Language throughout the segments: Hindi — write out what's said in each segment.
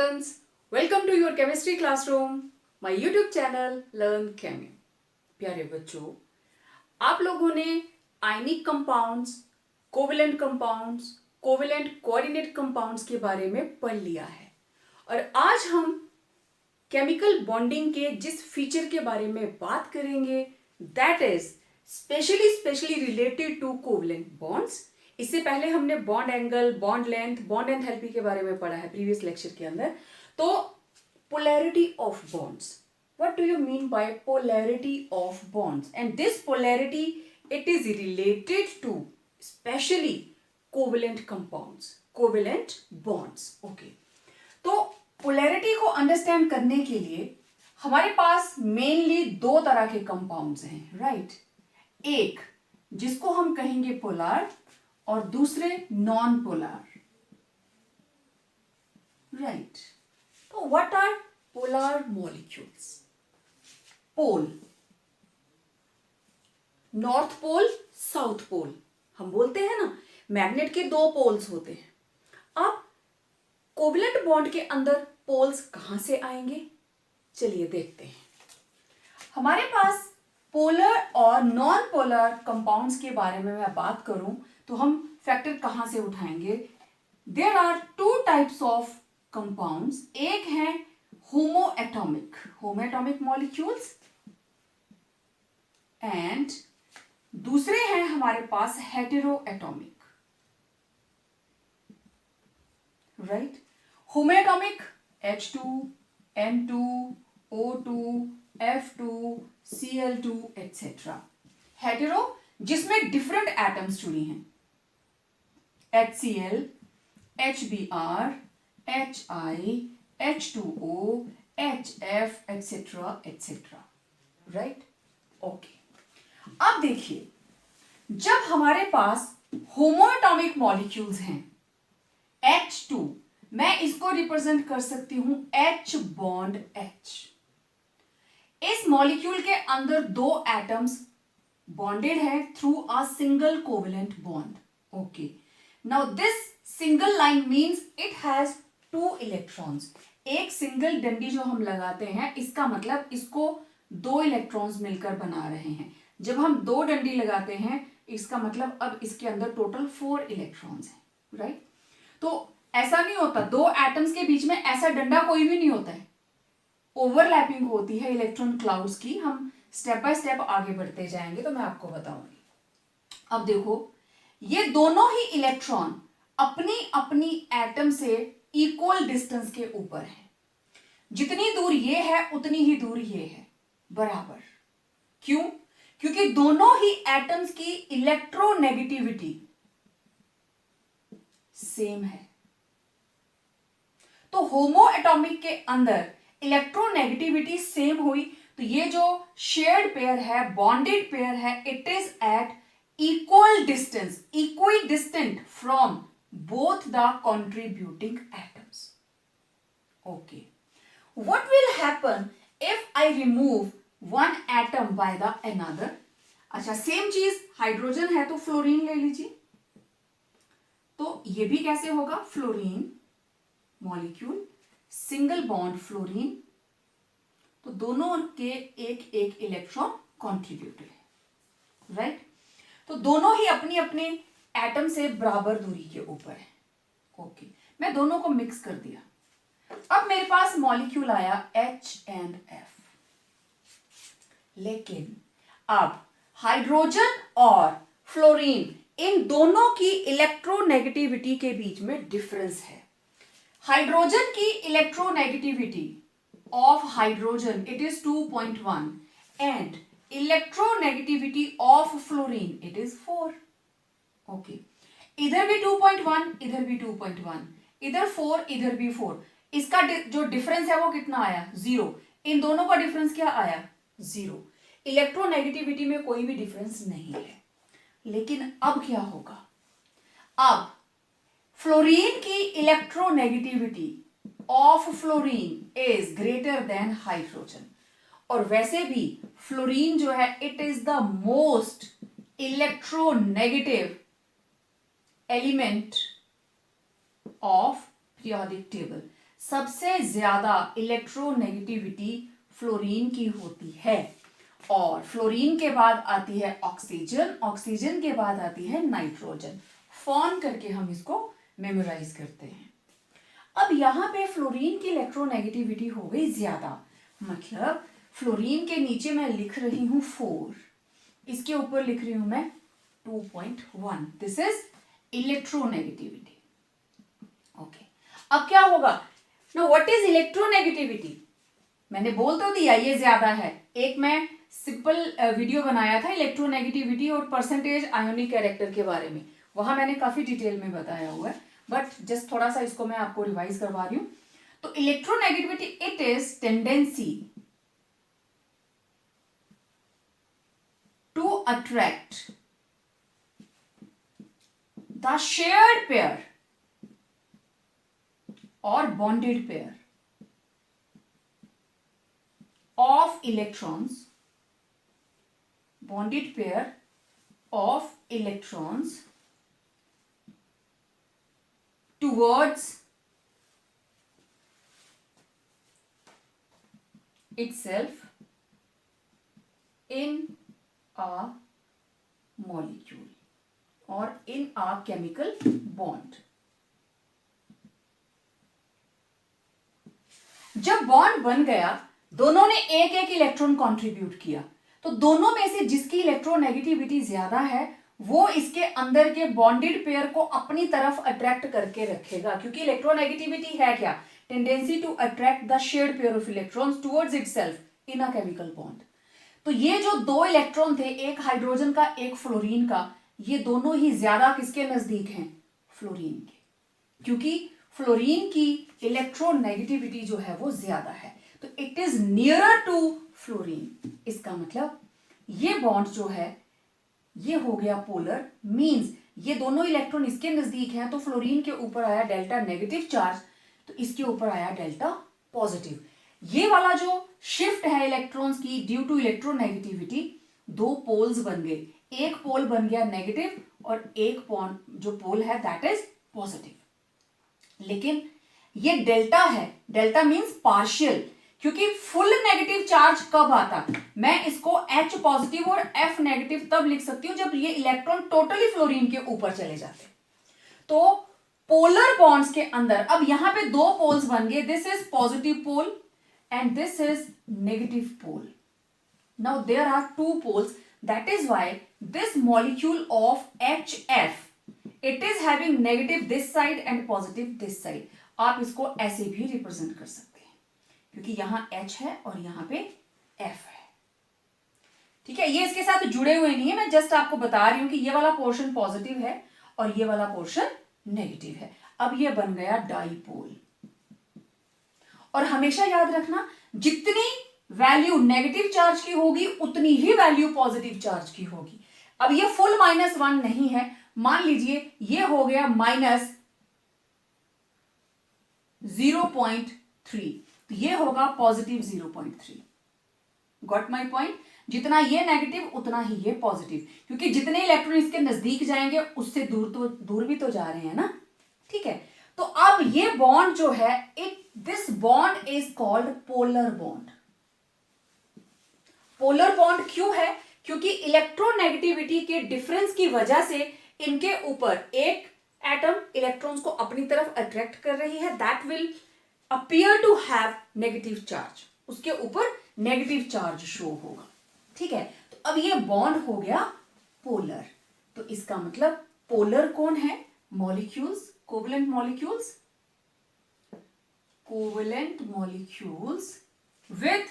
students, welcome to your chemistry classroom, my YouTube channel Learn Chemie। प्यारे बच्चों, आप लोगों ने ionic compounds, covalent compounds, covalent coordinate compounds के बारे में पढ़ लिया है और आज हम केमिकल बॉन्डिंग के जिस फीचर के बारे में बात करेंगे that is specially related to covalent bonds. इससे पहले हमने bond angle, bond length, bond enthalpy के बारे में पढ़ा है प्रीवियस लेक्चर के अंदर। तो polarity of bonds, what do you mean by polarity of bonds? And this polarity it is related to specially covalent compounds, covalent bonds. Okay, तो पोलैरिटी को अंडरस्टैंड करने के लिए हमारे पास मेनली दो तरह के कंपाउंड्स हैं, राइट? एक जिसको हम कहेंगे पोलर और दूसरे नॉन पोलर, राइट? तो what are polar molecules? Pole, north pole, south pole, हम बोलते हैं ना मैग्नेट के दो पोल्स होते हैं। अब कोवेलेंट बॉन्ड के अंदर पोल्स कहां से आएंगे, चलिए देखते हैं। हमारे पास पोलर और नॉन पोलर कंपाउंड्स के बारे में मैं बात करूं तो हम फैक्टर कहां से उठाएंगे? There are two types of compounds. एक है होमोएटॉमिक मॉलिक्यूल्स एंड दूसरे हैं हमारे पास heteroatomic, right? Homoatomic H2, N2, O2, F2, Cl2 etc. Hetero जिसमें डिफरेंट एटम्स जुड़ी हैं, HCl, HBr, HI, H2O, HF etc. etc. Right? Okay, अब देखिए, जब हमारे पास होमोएटॉमिक मॉलिक्यूल्स हैं H2, मैं इसको रिप्रेजेंट कर सकती हूं H बॉन्ड H। इस मॉलिक्यूल के अंदर दो एटम्स बॉन्डेड है through a single covalent bond. Okay, now this single line means it has two electrons. एक सिंगल डंडी जो हम लगाते हैं इसका मतलब इसको दो इलेक्ट्रॉन्स मिलकर बना रहे हैं। जब हम दो डंडी लगाते हैं इसका मतलब अब इसके अंदर टोटल 4 इलेक्ट्रॉन्स हैं, राइट? तो ऐसा नहीं होता, दो एटम्स के बीच में ऐसा डंडा कोई भी नहीं होता है, ओवरलैपिंग होती है इलेक्ट्रॉन क्लाउड्स की। हम स्टेप बाय स्टेप आगे बढ़ते जाएंगे तो मैं आपको बताऊंगी। अब देखो, ये दोनों ही इलेक्ट्रॉन अपनी अपनी एटम से इक्वल डिस्टेंस के ऊपर है। जितनी दूर ये है उतनी ही दूर ये है, बराबर। क्यों? क्योंकि दोनों ही एटम्स की इलेक्ट्रोनेगेटिविटी सेम है। तो होमोएटॉमिक के अंदर इलेक्ट्रोनेगेटिविटी सेम हुई तो ये जो शेयर्ड पेयर है, बॉन्डेड पेयर है, it is at equal distance, equidistant from both the contributing atoms. Okay, what will happen if I remove one atom by the another? अच्छा, सेम चीज हाइड्रोजन है तो फ्लोरीन ले लीजिए, तो ये भी कैसे होगा? Fluorine molecule, single bond fluorine, तो दोनों के एक एक इलेक्ट्रॉन कॉन्ट्रीब्यूटेड है, राइट? तो दोनों ही अपनी अपने एटम से बराबर दूरी के ऊपर है। ओके, मैं दोनों को मिक्स कर दिया। अब मेरे पास मॉलिक्यूल आया H एंड F, लेकिन अब हाइड्रोजन और फ्लोरीन इन दोनों की इलेक्ट्रोनेगेटिविटी के बीच में डिफरेंस है। हाइड्रोजन की electronegativity of hydrogen it is 2.1 and electronegativity of fluorine it is 4. okay, इधर भी 2.1, इधर भी 2.1, इधर 4, इधर भी 4। इसका जो डिफरेंस है वो कितना आया? 0। इन दोनों का डिफरेंस क्या आया? 0। इलेक्ट्रोनेगेटिविटी में कोई भी डिफरेंस नहीं है। लेकिन अब क्या होगा? अब फ्लोरीन की electronegativity of fluorine is greater then hydrogen, और वैसे भी फ्लोरीन जो है it is the most electronegative element of periodic table. सबसे ज्यादा इलेक्ट्रोनेगेटिविटी फ्लोरीन की होती है, और फ्लोरीन के बाद आती है ऑक्सीजन, ऑक्सीजन के बाद आती है नाइट्रोजन। फॉर्म करके हम इसको मेमोराइज करते हैं। अब यहां पे फ्लोरीन की इलेक्ट्रोनेगेटिविटी हो गई ज्यादा, मतलब फ्लोरीन के नीचे मैं लिख रही हूं 4, इसके ऊपर लिख रही हूं मैं 2.1, दिस इज इलेक्ट्रोनेगेटिविटी। ओके, अब क्या होगा, नो व्हाट इज इलेक्ट्रोनेगेटिविटी, मैंने बोल तो दिया ये ज्यादा है। एक मैं सिंपल वीडियो बनाया था इलेक्ट्रोनेगेटिविटी और परसेंटेज आयोनिक कैरेक्टर के बारे में, वहां मैंने काफी डिटेल में बताया हुआ है, बट जस्ट थोड़ा सा इसको मैं आपको रिवाइज करवा रही हूं। तो electronegativity it is tendency to attract the shared pair or bonded pair of electrons, bonded pair of electrons towards itself in a molecule or in a chemical bond. जब बॉन्ड बन गया, दोनों ने एक एक इलेक्ट्रॉन कंट्रीब्यूट किया, तो दोनों में से जिसकी इलेक्ट्रोनेगेटिविटी ज्यादा है वो इसके अंदर के बॉन्डेड पेयर को अपनी तरफ अट्रैक्ट करके रखेगा, क्योंकि इलेक्ट्रोनेगेटिविटी है क्या, tendency to attract the shared pair of electrons towards itself in a chemical bond. तो ये जो दो इलेक्ट्रॉन थे, एक हाइड्रोजन का एक फ्लोरीन का, ये दोनों ही ज्यादा किसके नजदीक हैं, फ्लोरीन के, क्योंकि फ्लोरीन की इलेक्ट्रोनेगेटिविटी जो है वो ज्यादा है, तो it is nearer to fluorine. इसका मतलब ये बॉन्ड जो है ये हो गया पोलर, मींस ये दोनों इलेक्ट्रॉन इसके नजदीक हैं, तो फ्लोरीन के ऊपर आया डेल्टा नेगेटिव चार्ज, तो इसके ऊपर आया डेल्टा पॉजिटिव। ये वाला जो शिफ्ट है इलेक्ट्रॉन्स की ड्यू टू इलेक्ट्रोनेगेटिविटी, दो पोल्स बन गए, एक पोल बन गया नेगेटिव और एक जो पोल है दैट इज पॉजिटिव। लेकिन ये डेल्टा है, डेल्टा मींस पार्शियल, क्योंकि फुल नेगेटिव चार्ज कब आता, मैं इसको H पॉजिटिव और F नेगेटिव तब लिख सकती हूं जब ये इलेक्ट्रॉन टोटली फ्लोरीन के ऊपर चले जाते। तो पोलर बॉन्ड्स के अंदर अब यहां पे दो पोल्स बन गए, this is positive pole and this is negative pole. Now there are two poles, that is why this molecule of HF it is having negative this side and positive this side. आप इसको ऐसे भी रिप्रेजेंट कर सकते हैं, क्योंकि यहां H है और यहां पे F है, ठीक है। ये इसके साथ जुड़े हुए नहीं है, मैं जस्ट आपको बता रही हूं कि ये वाला पोर्शन पॉजिटिव है और ये वाला पोर्शन नेगेटिव है। अब ये बन गया डाइपोल, और हमेशा याद रखना जितनी वैल्यू नेगेटिव चार्ज की होगी उतनी ही वैल्यू पॉजिटिव चार्ज की होगी। अब ये फुल -1 नहीं है, मान लीजिए ये हो गया -0.3, तो ये होगा पॉजिटिव 0.3। गॉट माई पॉइंट, जितना ये नेगेटिव उतना ही ये पॉजिटिव, क्योंकि जितने इलेक्ट्रॉन इसके नजदीक जाएंगे उससे दूर भी तो जा रहे हैं ना, ठीक है। तो अब ये बॉन्ड जो है this bond is called polar bond. Polar bond क्यों है, क्योंकि इलेक्ट्रोनेगेटिविटी के डिफरेंस की वजह से इनके ऊपर एक एटम इलेक्ट्रॉन्स को अपनी तरफ अट्रैक्ट कर रही है, that will appear to have negative charge, उसके ऊपर नेगेटिव चार्ज शो होगा, ठीक है। तो अब ये बॉन्ड हो गया पोलर, तो इसका मतलब पोलर कौन है, molecules, covalent molecules, covalent molecules with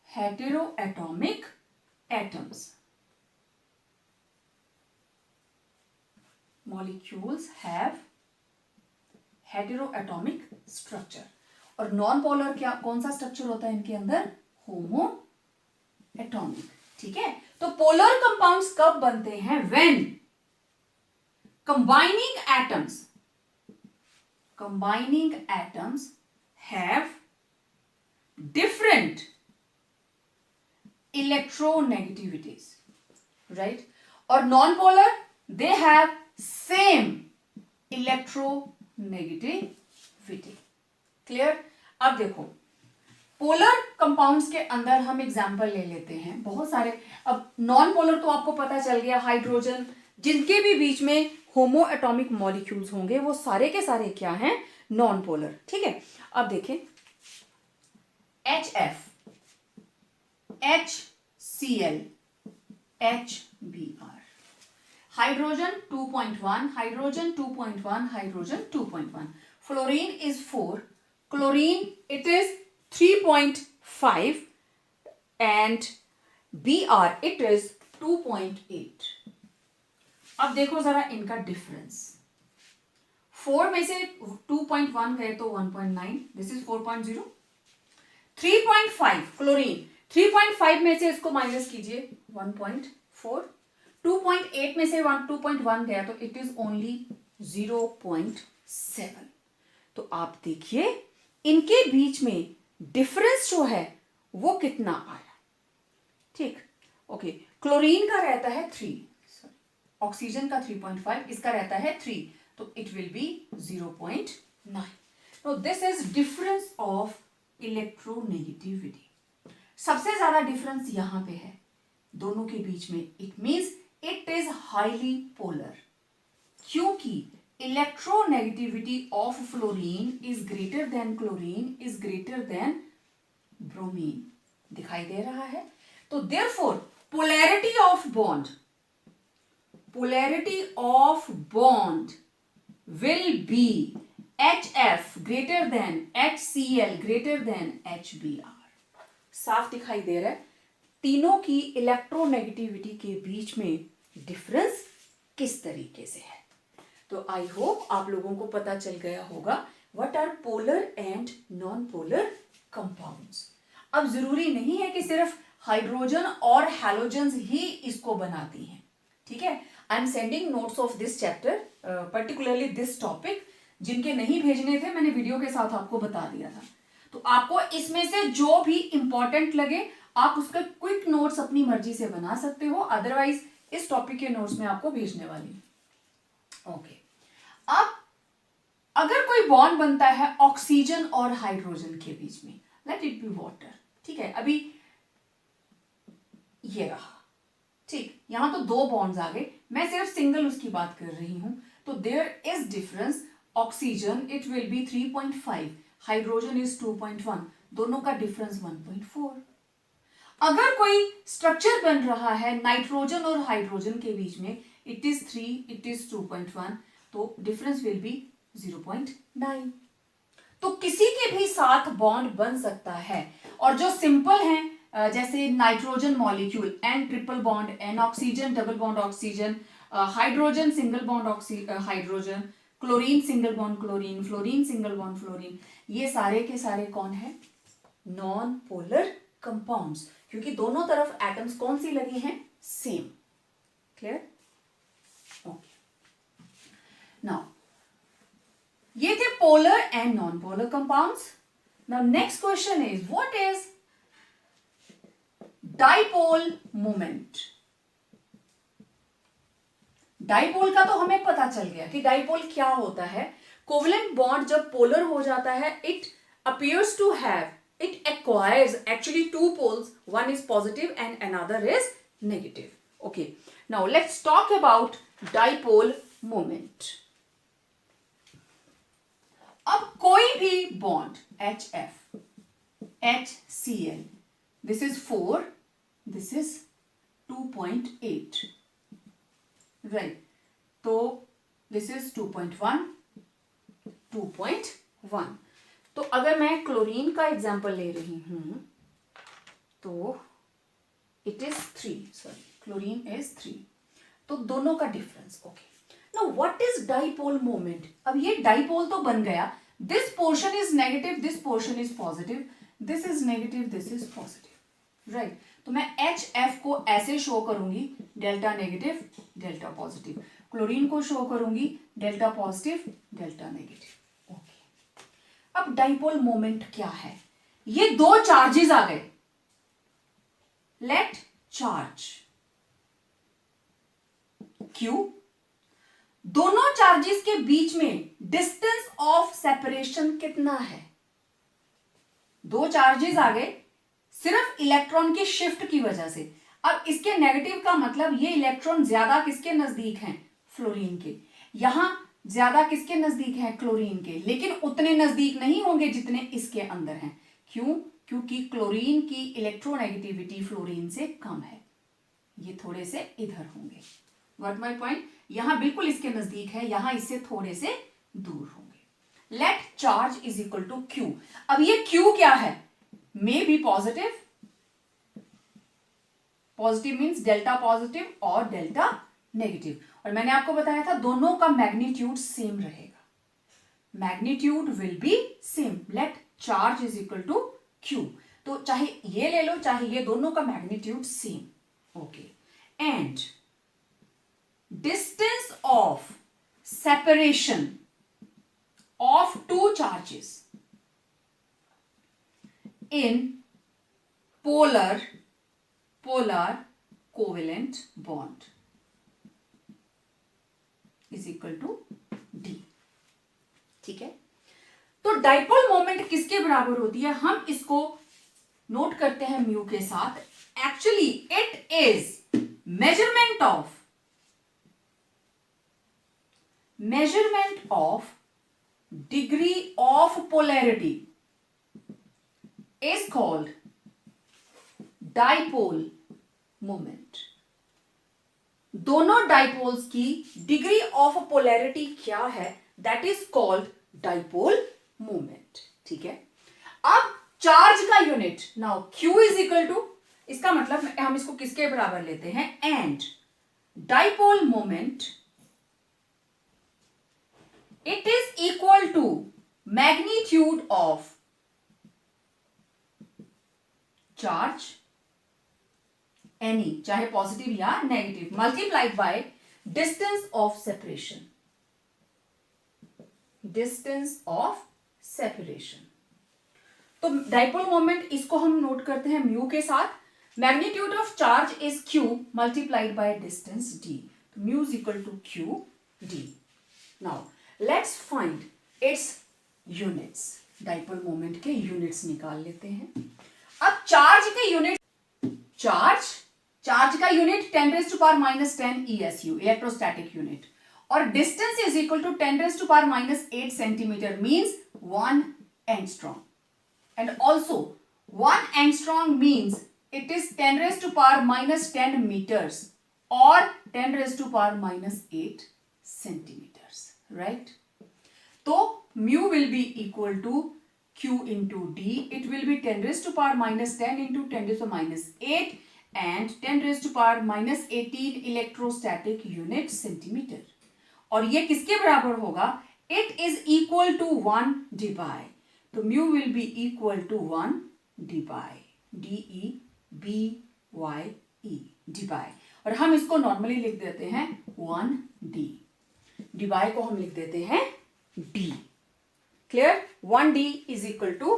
heteroatomic atoms. Molecules have heteroatomic structure. और नॉन पोलर क्या, कौन सा स्ट्रक्चर होता है इनके अंदर, होमो एटॉमिक, ठीक है। तो पोलर कंपाउंड्स कब बनते हैं, when combining atoms have different electronegativities, right? Or non-polar, they have same electronegativity. Clear? अब देखो पोलर कंपाउंड्स के अंदर हम एग्जांपल ले लेते हैं बहुत सारे। अब नॉन पोलर तो आपको पता चल गया, हाइड्रोजन जिनके भी बीच में होमो एटॉमिक मॉलिक्यूल्स होंगे वो सारे के सारे क्या हैं? Non polar. ठीक है, अब देखें HF, HCl, HBr, hydrogen 2.1, hydrogen 2.1, hydrogen 2.1, fluorine is 4, chlorine it is 3.5 and Br it is 2.8। अब देखो जरा इनका डिफरेंस, 4 में से 2.1 गए तो 1.9, दिस इज 4.0। 3.5 क्लोरीन, 3.5 में से इसको माइनस कीजिए 1.4, 2.8 में से 2.1 गया तो इट इज ओनली 0.7। तो आप देखिए इनके बीच में डिफरेंस जो है वो कितना आया। ठीक, ओके, क्लोरीन का रहता है 3, ऑक्सीजन का 3.5, इसका रहता है 3, तो इट विल बी 0.9। तो this is difference of electronegativity. सबसे ज्यादा डिफरेंस यहां पे है दोनों के बीच में, it means it is highly polar, क्योंकि electronegativity of fluorine is greater than chlorine is greater than bromine. दिखाई दे रहा है? तो therefore polarity of bond, polarity of bond will be HF greater than HCl greater than HBr। साफ दिखाई दे रहा है तीनों की इलेक्ट्रोनेगेटिविटी के बीच में डिफरेंस किस तरीके से है। तो आई होप आप लोगों को पता चल गया होगा what are polar and non polar compounds. अब जरूरी नहीं है कि सिर्फ हाइड्रोजन और हैलोजन्स ही इसको बनाती हैं। ठीक है, I am sending notes of this chapter, particularly this topic. जिनके नहीं भेजने थे मैंने वीडियो के साथ आपको बता दिया था। तो आपको इसमें से जो भी इंपॉर्टेंट लगे आप उसका क्विक नोट्स अपनी मर्जी से बना सकते हो, अदरवाइज इस टॉपिक के नोट्स में आपको भेजने वाली हूं। ओके, अब अगर कोई बॉन्ड बनता है ऑक्सीजन और हाइड्रोजन के बीच में, लेट इट बी वाटर। ठीक है, अभी ये रहा। ठीक, यहां तो 2 बॉन्ड्स आ गए, मैं सिर्फ सिंगल उसकी बात कर रही हूं। तो there is difference, oxygen it will be 3.5, hydrogen is 2.1, दोनों का डिफरेंस 1.4। अगर कोई स्ट्रक्चर बन रहा है नाइट्रोजन और हाइड्रोजन के बीच में, इट इज 3, इट इज 2.1, तो डिफरेंस विल बी 0.9। तो किसी के भी साथ बॉन्ड बन सकता है, और जो सिंपल है जैसे nitrogen molecule N triple bond N, oxygen double bond oxygen, hydrogen single bond hydrogen, chlorine single bond chlorine, fluorine single bond fluorine, ये सारे के सारे कौन है? नॉन पोलर कंपाउंड्स, क्योंकि दोनों तरफ एटम्स कौन सी लगी हैं? सेम। क्लियर? ओके, नाउ ये थे polar and non polar compounds. Now next question is what is dipole moment. Dipole का तो हमें पता चल गया कि डाइपोल क्या होता है। कोवलेंट बॉन्ड जब पोलर हो जाता है, it appears to have, it acquires actually 2 poles, one is positive and another is negative. Okay, now let's talk about dipole moment. अब कोई भी bond HF, HCl, this is 4, this is 2.8, right? तो this is 2.1, 2.1. तो अगर मैं क्लोरीन का एग्जाम्पल ले रही हूं तो it is 3, sorry chlorine is 3, तो दोनों का difference. Okay, now what is dipole moment. अब ये डाइपोल तो बन गया, this portion is negative, this portion is positive, this is negative, this is positive, right? तो मैं HF को ऐसे शो करूंगी, delta negative delta positive, chlorine को शो करूंगी डेल्टा पॉजिटिव डेल्टा नेगेटिव। अब डाइपोल मोमेंट क्या है? ये 2 चार्जेस आ गए, लेट चार्ज Q दोनों चार्जेस के बीच में डिस्टेंस ऑफ सेपरेशन कितना है? दो चार्जेस आ गए सिर्फ इलेक्ट्रॉन की शिफ्ट की वजह से। अब इसके नेगेटिव का मतलब ये इलेक्ट्रॉन ज्यादा किसके नजदीक हैं? फ्लोरीन के। यहां ज्यादा किसके नजदीक हैं? क्लोरीन के। लेकिन उतने नजदीक नहीं होंगे जितने इसके अंदर हैं। क्यों? क्योंकि क्लोरीन की इलेक्ट्रोनेगेटिविटी फ्लोरीन से कम है। ये थोड़े से इधर होंगे। What my point? यहां बिल्कुल इसके नजदीक है, यहां इससे थोड़े से दूर होंगे। Let charge is equal to Q. अब ये क्यू क्या है? May be positive, positive means delta positive और डेल्टा नेगेटिव। और मैंने आपको बताया था दोनों का मैग्नीट्यूड सेम रहेगा, magnitude will be same. Let charge is equal to Q. तो चाहे ये ले लो चाहे ये, दोनों का magnitude same. Okay, and distance of separation of two charges in polar covalent bond is equal to D। ठीक है, तो डाइपोल मोमेंट किसके बराबर होती है? हम इसको नोट करते हैं म्यू के साथ। Actually it is measurement of degree of polarity is called dipole moment। दोनों डाइपोल्स की डिग्री ऑफ पोलैरिटी क्या है? That is called dipole moment. ठीक है, अब चार्ज का unit now Q is equal to, इसका मतलब हम इसको किसके बराबर लेते हैं? And dipole moment it is equal to magnitude of charge any, चाहे पॉजिटिव या negative, multiplied by distance of separation, distance of separation. तो डाइपोल मोमेंट इसको हम नोट करते हैं म्यू के साथ। Magnitude of charge is q multiplied by distance d. तो mu is equal to q d. Now let's find its units. Dipole moment के यूनिट्स निकाल लेते हैं। अब चार्ज के यूनिट, चार्ज का यूनिट 10⁻⁻10 ESU, इलेक्ट्रोस्टैटिक यूनिट, और distance is equal to 10⁻⁸ centimetre means 1 angstrom. And also 1 angstrom means it is 10⁻⁻10 metres और 10⁻⁻8 सेंटीमीटर्स, राइट? तो mu will be equal to Q into D. It will be 10⁻⁻10 into 10⁻⁸ and 10⁻⁻18 electrostatic unit centimeter। और ये किसके बराबर होगा? It is equal to 1 d by, तो mu will be equal to 1 d by d by। और हम इसको नॉर्मली लिख देते हैं 1d, d by को हम लिख देते हैं d। Clear? 1d is equal to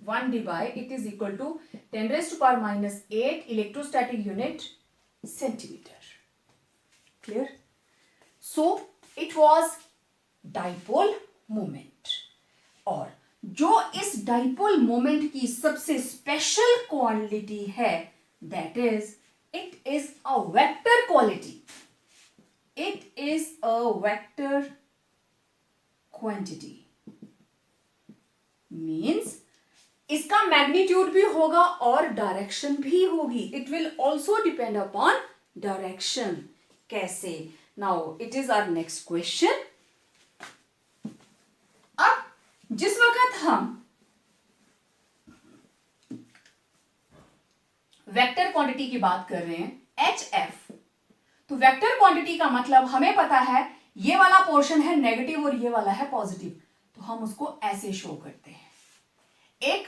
1 d by, it is equal to 10⁻⁸ electrostatic unit centimeter। Clear? So it was dipole moment। और जो इस dipole moment की सबसे स्पेशल क्वालिटी है, that is it is a vector quality, it is a vector quantity। Means इसका मैग्नीट्यूड भी होगा और डायरेक्शन भी होगी। It will also depend upon direction. कैसे? Now it is our next question. अब जिस वक्त हम वेक्टर क्वांटिटी की बात कर रहे हैं HF, तो वेक्टर क्वांटिटी का मतलब हमें पता है ये वाला पोर्शन है नेगेटिव और ये वाला है पॉजिटिव, तो हम उसको ऐसे शो करते हैं एक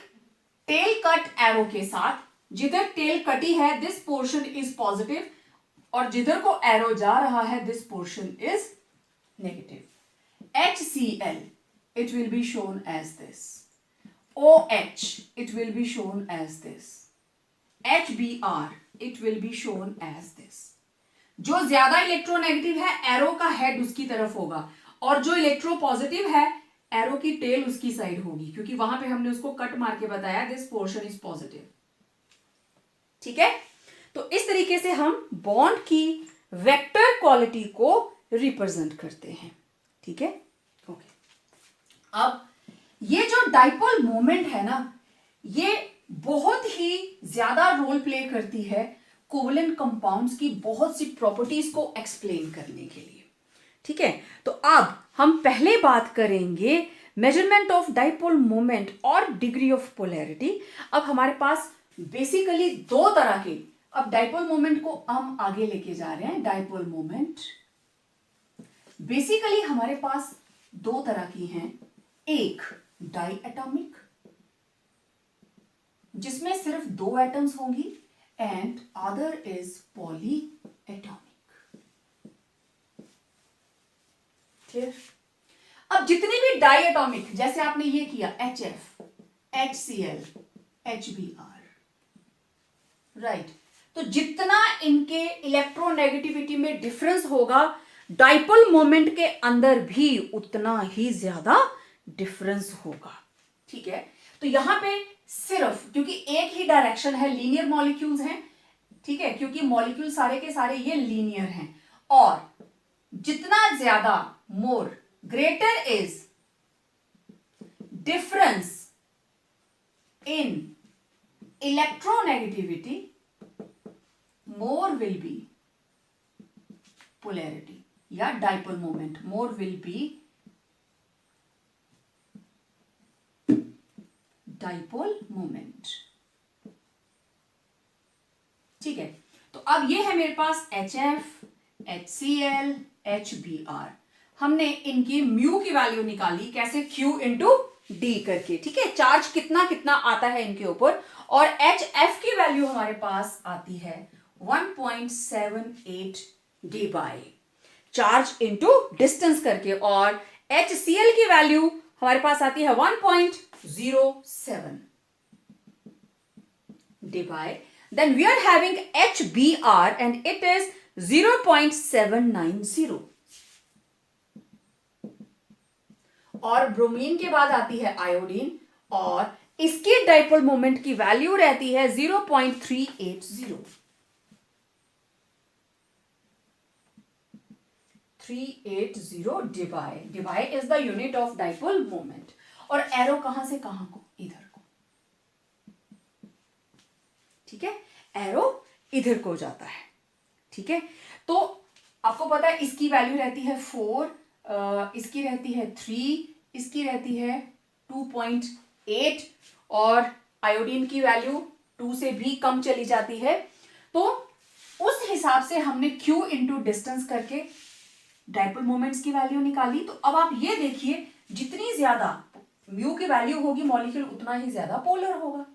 टेल कट एरो के साथ। जिधर टेल कटी है दिस पोर्शन इज पॉजिटिव और जिधर को एरो जा रहा है this portion is negative. HCl it will be shown as this, OH it will be shown as this, HBr it will be shown as this। जो ज्यादा इलेक्ट्रोनेगेटिव है एरो का हेड उसकी तरफ होगा, और जो इलेक्ट्रो पॉजिटिव है एरो की टेल उसकी साइड होगी, क्योंकि वहां पे हमने उसको कट मार के बताया दिस पोर्शन इज पॉजिटिव। ठीक है, तो इस तरीके से हम बॉन्ड की वेक्टर क्वालिटी को रिप्रेजेंट करते हैं। ठीक है, ओके। अब ये जो डाइपोल मोमेंट है ना, ये बहुत ही ज्यादा रोल प्ले करती है कोवलेंट कंपाउंड्स की बहुत सी प्रॉपर्टीज को एक्सप्लेन करने के लिए। ठीक है, तो अब हम पहले बात करेंगे मेजरमेंट ऑफ डाइपोल मोमेंट और डिग्री ऑफ पोलैरिटी। अब हमारे पास बेसिकली दो तरह के, अब डाइपोल मोमेंट को हम आगे लेके जा रहे हैं। डाइपोल मोमेंट बेसिकली हमारे पास दो तरह की हैं, एक डाई एटॉमिक जिसमें सिर्फ दो एटम्स होंगी, and other is poly atomic. Clear? अब जितनी भी डाई एटॉमिक, जैसे आपने ये किया HF, HCl, HBr, राइट, तो जितना इनके इलेक्ट्रोनेगेटिविटी में डिफरेंस होगा डाइपोल मोमेंट के अंदर भी उतना ही ज्यादा डिफरेंस होगा। ठीक है, तो यहां पे सिर्फ क्योंकि एक ही डायरेक्शन है, लीनियर मॉलिक्यूल्स हैं, ठीक है, क्योंकि मॉलिक्यूल सारे के सारे ये लीनियर हैं, और जितना ज्यादा मोर greater is difference in electronegativity more will be polarity या dipole moment, more will be dipole moment। ठीक है, तो अब ये है मेरे पास HF, HCl, HBr। हमने इनकी म्यू की वैल्यू निकाली कैसे, Q इंटू डी करके। ठीक है, चार्ज कितना कितना आता है इनके ऊपर, और HF की वैल्यू हमारे पास आती है 1.78 D by charge into distance करके, और HCl की वैल्यू हमारे पास आती है 1.07 Debye, then we are having HBr and it is 0.790, और ब्रोमीन के बाद आती है आयोडीन, और इसकी डाइपोल मोमेंट की वैल्यू रहती है 0.380 debye is the unit of dipole moment. और एरो कहां से कहां को, इधर को। ठीक है, एरो इधर को जाता है। ठीक है, तो आपको पता है इसकी वैल्यू रहती है 4, इसकी रहती है 3, इसकी रहती है 2.8, और आयोडीन की वैल्यू 2 से भी कम चली जाती है। तो उस हिसाब से हमने Q इंटू डिस्टेंस करके डाइपोल मोमेंट्स की वैल्यू निकाली। तो अब आप ये देखिए, जितनी ज्यादा म्यू की वैल्यू होगी मॉलिक्यूल उतना ही ज्यादा पोलर होगा।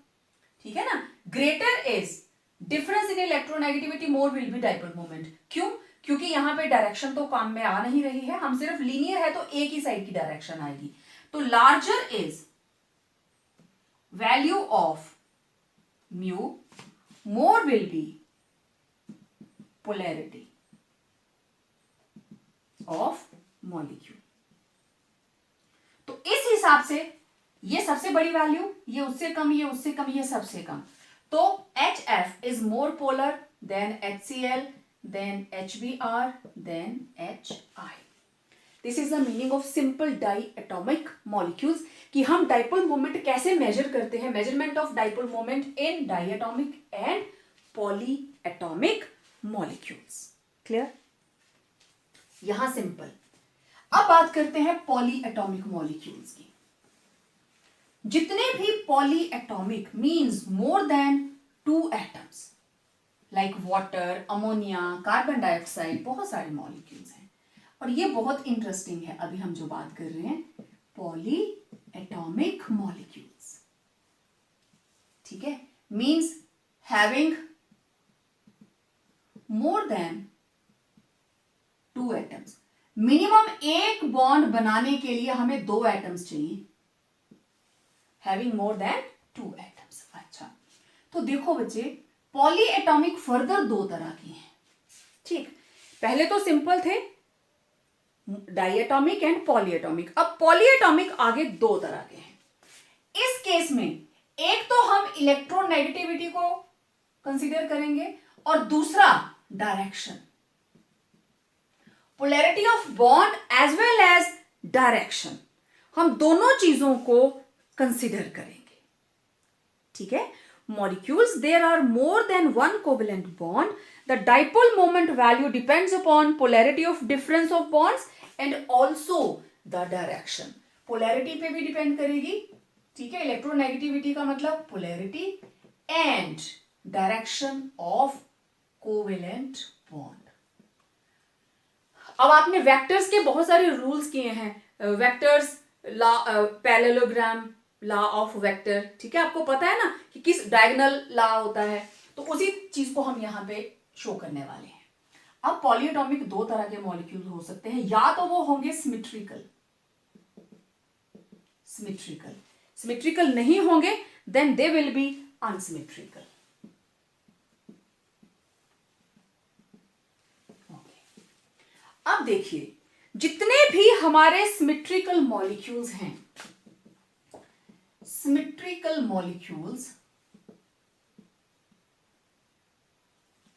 ठीक है ना, greater is difference in electronegativity more will be dipole moment. क्यों? क्योंकि यहां पे डायरेक्शन तो काम में आ नहीं रही है, हम सिर्फ लीनियर है तो एक ही साइड की डायरेक्शन आएगी। तो larger is value of mu more will be polarity of molecule. तो इस हिसाब से ये सबसे बड़ी वैल्यू, ये उससे कम, ये उससे कम, ये सबसे कम। तो HF is more polar than HCl, then HBr, then HI। This is the meaning of simple diatomic molecules, कि हम डाइपोल मोमेंट कैसे मेजर करते हैं, measurement of dipole moment in diatomic and polyatomic molecules. Clear? यहां सिंपल। अब बात करते हैं पॉली एटॉमिक मॉलिक्यूल्स की। जितने भी poly atomic means more than 2 atoms, like water, ammonia, carbon dioxide, बहुत सारे मॉलिक्यूल्स हैं। और ये बहुत इंटरेस्टिंग है, अभी हम जो बात कर रहे हैं पॉली एटॉमिक मॉलिक्यूल्स। ठीक है, means having more than 2 atoms. Minimum एक बॉन्ड बनाने के लिए हमें 2 एटम्स चाहिए, हैविंग मोर देन 2 एटम्स। अच्छा, तो देखो बच्चे, पॉली एटॉमिक फर्दर 2 तरह की हैं। ठीक, पहले तो सिंपल थे, डाइएटॉमिक एंड पॉलीएटॉमिक। अब पॉलीएटॉमिक आगे दो तरह के हैं। इस केस में एक तो हम इलेक्ट्रोनेगेटिविटी को कंसीडर करेंगे और दूसरा direction, polarity of bond as well as direction, हम दोनों चीजों को कंसीडर करेंगे। ठीक है, molecules there are more than one covalent bond. The dipole moment value depends upon polarity of difference of bonds and also the direction. polarity पे भी डिपेंड करेगी। ठीक है, इलेक्ट्रोनेगेटिविटी का मतलब polarity and direction of covalent bond. अब आपने वेक्टर्स के बहुत सारे रूल्स किए हैं, vectors law, parallelogram, law of vector. ठीक है, आपको पता है ना कि किस डायगोनल लॉ होता है, तो उसी चीज को हम यहां पे शो करने वाले हैं। अब पॉलीएटॉमिक दो तरह के मॉलिक्यूल हो सकते हैं, या तो वो होंगे सिमेट्रिकल, सिमेट्रिकल नहीं होंगे then they will be unsymmetrical. अब देखिए, जितने भी हमारे सिमेट्रिकल मॉलिक्यूल्स हैं, symmetrical molecules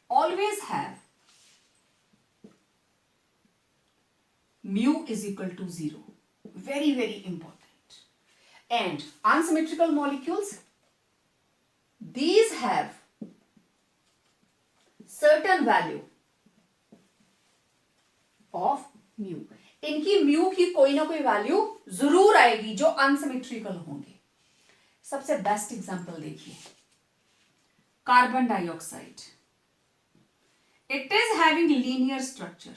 always have mu is equal to 0, very important. And unsymmetrical molecules, these have certain value of mu. इनकी mu की कोई ना कोई वैल्यू जरूर आएगी जो अनसिमेट्रिकल होंगे। सबसे बेस्ट एग्जांपल देखिए, carbon dioxide, it is having linear structure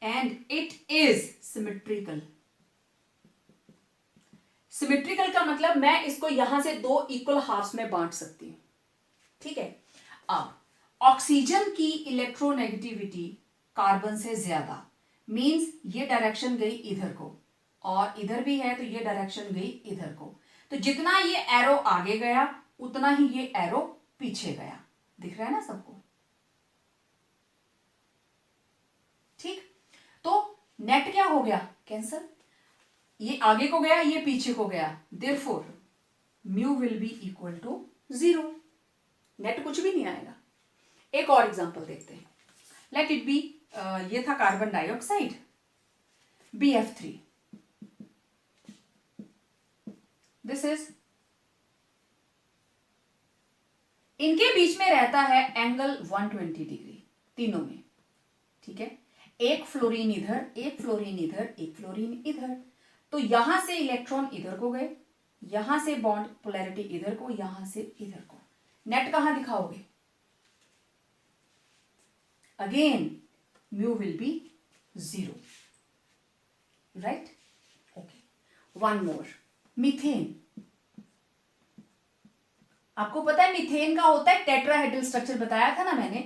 and it is symmetrical. Symmetrical का मतलब मैं इसको यहां से दो इक्वल हाफ्स में बांट सकती हूं। ठीक है, अब ऑक्सीजन की इलेक्ट्रोनेगेटिविटी कार्बन से ज्यादा, मींस ये डायरेक्शन गई इधर को और इधर भी है तो ये डायरेक्शन गई इधर को, तो जितना ये एरो आगे गया उतना ही ये एरो पीछे गया। दिख रहा है ना सबको? ठीक, तो नेट क्या हो गया? कैंसल। ये आगे को गया, ये पीछे को गया, therefore mu will be equal to 0। Net कुछ भी नहीं आएगा। एक और एग्जांपल देखते हैं, लेट इट बी, ये था carbon dioxide, BF3, this is, इनके बीच में रहता है एंगल 120 डिग्री तीनों में। ठीक है, एक फ्लोरीन इधर, एक फ्लोरीन इधर, एक फ्लोरीन इधर, तो यहां से इलेक्ट्रॉन इधर को गए, यहां से बॉन्ड पोलैरिटी इधर को, यहां से इधर को। नेट कहां दिखाओगे? Again mu will be 0, right? Okay, one more, methane. आपको पता है मीथेन का होता है टेट्राहेड्रल स्ट्रक्चर, बताया था ना मैंने।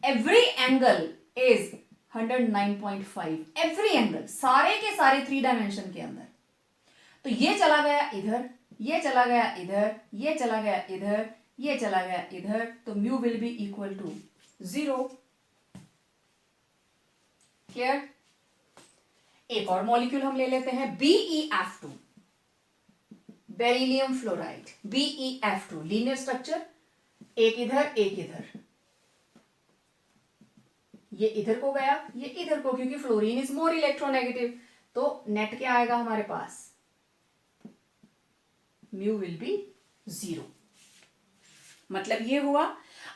Every angle is 109.5, every angle, सारे के सारे 3 डायमेंशन के अंदर। तो ये चला गया इधर, ये चला गया इधर, ये चला गया इधर, ये चला गया इधर, तो mu will be equal to 0। Clear? एक और मॉलिक्यूल हम ले लेते हैं, BeF2, beryllium fluoride, BeF2, linear structure, एक इधर एक इधर, ये इधर को गया, ये इधर को, क्योंकि फ्लोरीन इज मोर इलेक्ट्रोनेगेटिव, तो नेट क्या आएगा हमारे पास? Mu will be 0। मतलब ये हुआ,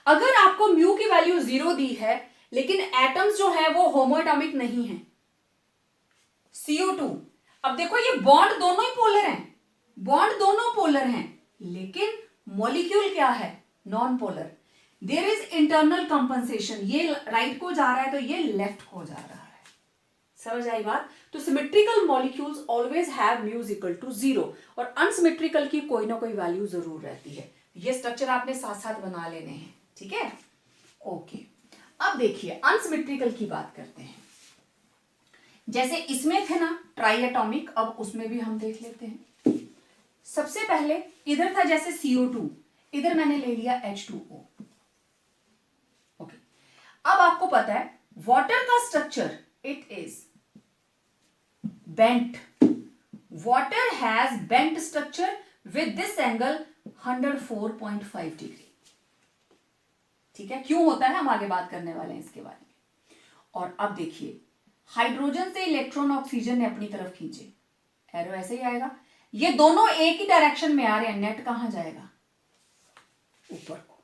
अगर आपको म्यू की वैल्यू 0 दी है लेकिन एटम्स जो है वो होमोएटॉमिक नहीं है, CO2, अब देखो ये बॉन्ड दोनों ही पोलर हैं, बॉन्ड दोनों पोलर हैं, लेकिन मॉलिक्यूल क्या है? Non polar. There is internal compensation, ये राइट को जा रहा है तो ये लेफ्ट को जा रहा है। समझ आई बात? तो symmetrical molecules always have mu equal to 0 और अनसिमेट्रिकल की कोई ना कोई वैल्यू जरूर रहती है। ये स्ट्रक्चर आपने साथ साथ बना लेने हैं। ठीक है, ओके। अब देखिए अनसिमेट्रिकल की बात करते हैं। जैसे इसमें थे ना ट्राइएटॉमिक, अब उसमें भी हम देख लेते हैं। सबसे पहले इधर था जैसे CO2, इधर मैंने ले लिया H2O। ओके, अब आपको पता है वाटर का structure it is bent, water has bent structure with this angle 104.5 degree. ठीक है, क्यों होता है हम आगे बात करने वाले हैं इसके बारे में। और अब देखिए, हाइड्रोजन से इलेक्ट्रॉन ऑक्सीजन ने अपनी तरफ खींचे, एरो ऐसे ही आएगा, ये दोनों एक ही डायरेक्शन में आ रहे हैं, नेट कहां जाएगा, ऊपर को,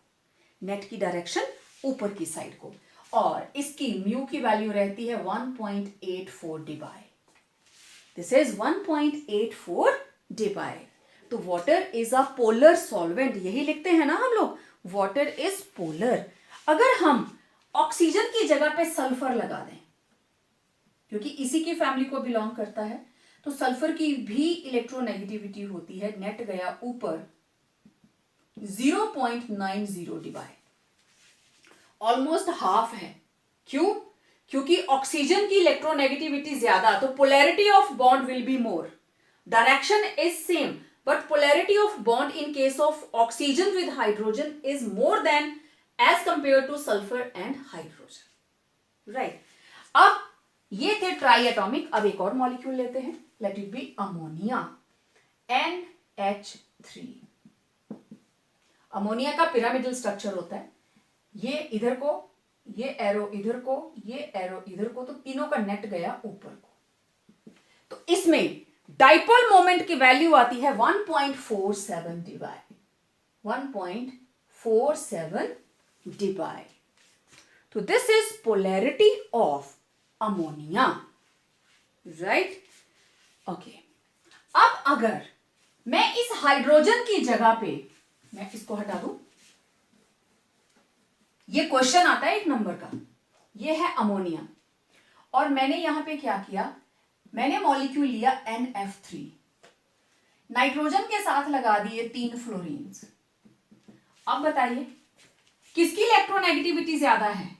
नेट की डायरेक्शन ऊपर की साइड को, और इसकी म्यू की वैल्यू रहती है 1.84 डिबाई, दिस इज 1.84 डिबाई। तो water is a polar solvent, यही लिखते हैं ना हम लोग, वाटर इज पोलर। अगर हम ऑक्सीजन की जगह पे सल्फर लगा दें, क्योंकि इसी की फैमिली को बिलोंग करता है, तो सल्फर की भी इलेक्ट्रोनेगेटिविटी होती है, नेट गया ऊपर 0.90 डिबाई, ऑलमोस्ट हाफ है। क्यों? क्योंकि ऑक्सीजन की इलेक्ट्रोनेगेटिविटी ज्यादा, तो polarity of bond will be more, direction is same, but polarity of bond in case of oxygen with hydrogen is more than as compared to sulfur and hydrogen, right? अब ये थे ट्राई एटॉमिक, अब एक और मॉलिक्यूल लेते हैं, let it be ammonia, NH3। Ammonia का पिरामिडल स्ट्रक्चर होता है, ये इधर को, ये एरो इधर को, ये एरो इधर को, तो तीनों का नेट गया ऊपर को। तो इसमें डाइपोल मोमेंट की वैल्यू आती है 1.47 डिबाई, 1.47 डिबाई। तो this is polarity of ammonia, right? Okay, अब अगर मैं इस हाइड्रोजन की जगह पे, मैं इसको हटा दूं, ये क्वेश्चन आता है 1 नंबर का, ये है अमोनिया, और मैंने यहां पे क्या किया, मैंने मॉलिक्यूल लिया NF3, नाइट्रोजन के साथ लगा दिए 3 फ्लोरीन्स। अब बताइए किसकी इलेक्ट्रोनेगेटिविटी ज्यादा है,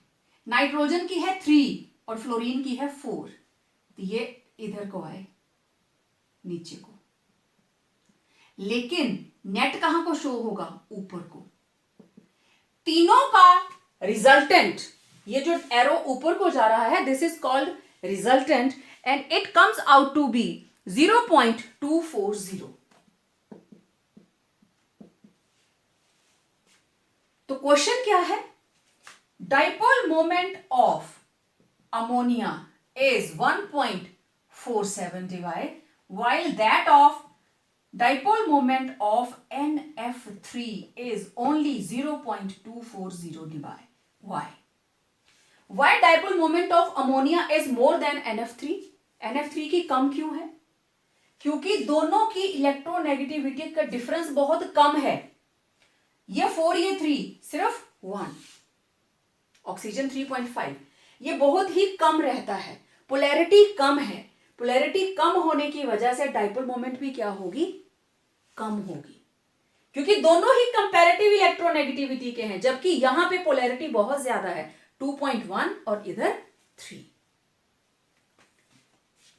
नाइट्रोजन की है 3 और फ्लोरीन की है 4, तो ये इधर को आए, नीचे को, लेकिन नेट कहां को शो होगा, ऊपर को। तीनों का रिजल्टेंट, ये जो एरो ऊपर को जा रहा है, this is called resultant, and it comes out to be 0.240. तो क्वेश्चन क्या है, dipole moment of ammonia is 1.47 Dibai, while that of dipole moment of NF3 is only 0.240 Dibai. Why? Why dipole moment of ammonia is more than NF3? NF3 की कम क्यों है? क्योंकि दोनों की इलेक्ट्रोनेगेटिविटी का डिफरेंस बहुत कम है, ये 4 ये 3, सिर्फ 1, ऑक्सीजन 3.5, ये बहुत ही कम रहता है, पोलैरिटी कम है, पोलैरिटी कम होने की वजह से डाइपोल मोमेंट भी क्या होगी, कम होगी, क्योंकि दोनों ही कंपैरेटिव इलेक्ट्रोनेगेटिविटी के हैं, जबकि यहां पे पोलैरिटी बहुत ज्यादा है, 2.1 और इधर 3।